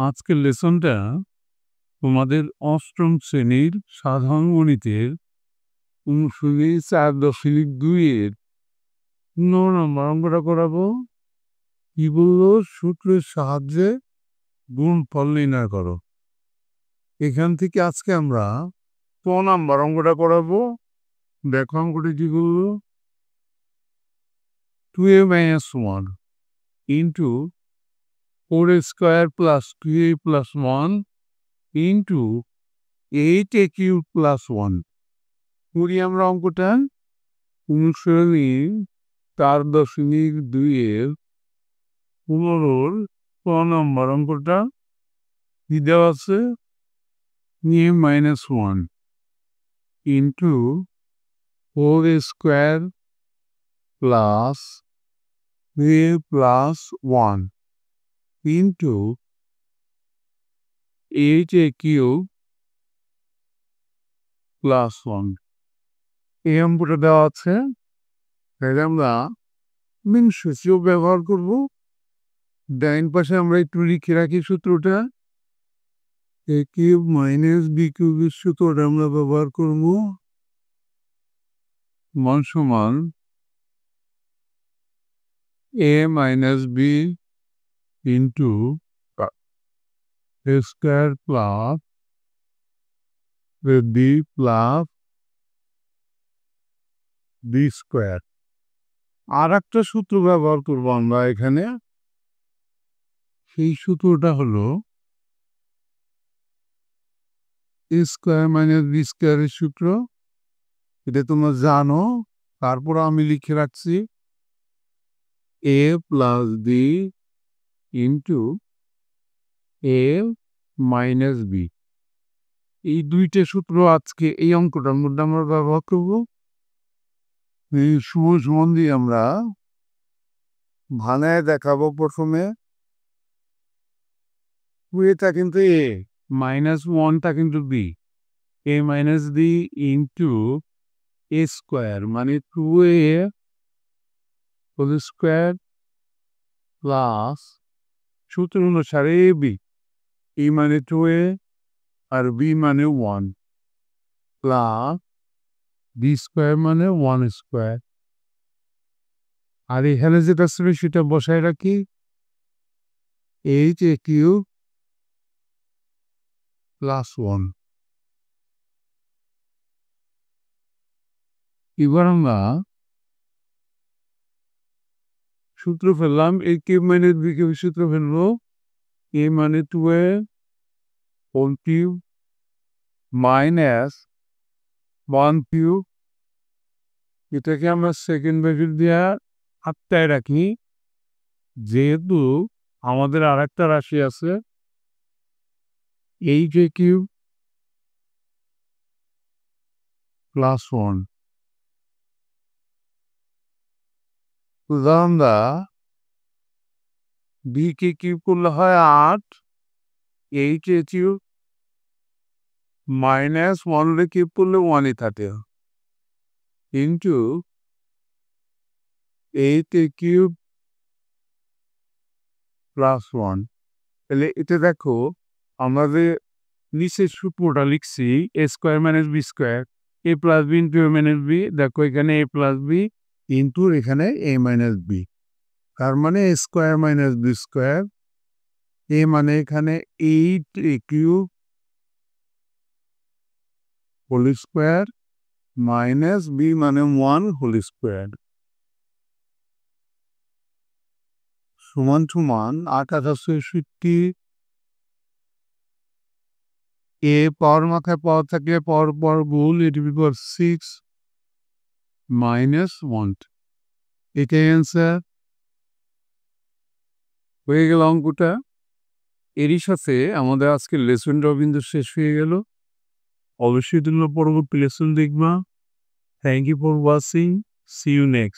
আজকের লেসনটা তোমাদের অষ্টম শ্রেণীর সাধারণ গণিতের অনুশীলনী 4.2-এর 15 নম্বর অঙ্কটা করাবো। কি বললো? সূত্রের সাহায্যে গুণফল নির্ণয় করো। এখান থেকে আজকে আমরা 6 নম্বর অঙ্কটা করাবো। দেখো অঙ্কটা কি বললো? 2a - 1 into 4a square plus 2a plus 1 into 8a cube plus 1। করি আমরা অঙ্কটা। অনুশীলনী 4.2-এর 15-র 6 নম্বর অঙ্কটা কি দেওয়া আছে? a-1 into 4a square plus 2a plus 1 into 8a cube plus 1। এই অঙ্কটা দেওয়া আছে, তাহলে আমরা মিন সূত্র ব্যবহার করব। ডাইন পাশে আমরা একটু লিখে রাখি সূত্রটা। a কিউব মাইনাস b কিউবের সূত্রটা আমরা ব্যবহার করব। মান সমান a minus b into a square plus b plus b square. আর একটা সূত্র ব্যবহার করব আমরা এখানে। সেই সূত্রটা হলো a স্কোয়ার মাইনাস b স্কোয়ারের সূত্র। এটা তোমরা জানো, তারপর আমি লিখে রাখছি a plus b into a minus b। এই দুইটা সূত্র আজকে এই অঙ্কটার মধ্যে আমরা ব্যবহার করব। এই সমান দিয়ে আমরা ভাঙায় দেখাবো। প্রথমে 2a কিন্তু a, -1টা কিন্তু b, a minus b into a square মানে 2a হোল স্কোয়ার প্লাস সূত্র অনুসারে ab, a মানে 2a আর b মানে 1 প্লাস b স্কোয়ার মানে 1 স্কোয়ার। আর এখানে যেটা ছিল সেটা বসায় রাখি, a কিউব প্লাস 1। এবার আমরা সূত্র ফেললাম। a cube minus b cube সূত্র ফেলবো a মানে 2a whole cube minus 1 cube. এটাকে আমরা সেকেন্ড ব্র্যাকেট দিয়ে আটটায় রাখি, যেহেতু আমাদের আর একটা রাশি আছে a কিউব প্লাস 1। আমরা b কে কিউব করলে হয় 8, a কিউব মাইনাস 1 কিউব করলে 1ই থাকে ইন্টু a কিউব প্লাস 1। তাহলে এটা দেখো, আমরা যে নিচের সূত্রটা লিখছি a square minus b square, a plus b into a minus b। দেখো এখানে a প্লাস b ইন্টু এখানে a মাইনাস b, তার মানে a square minus b square. a মানে এখানে 8a cube whole square minus b মানে 1 whole square সমান সমান 866। এ পাওয়ার মাথায় পাওয়ার থাকলে পাওয়ার পর গুণ, এটি বিপর 6 মাইনাস 1। এটাই অ্যান্সার হয়ে গেল অঙ্কটা। এরই সাথে আমাদের আজকের লেসনটাও কিন্তু শেষ হয়ে গেল। অবশ্যই তোমরা পরবর্তী লেসন দেখবা। Thank you for watching. See you next.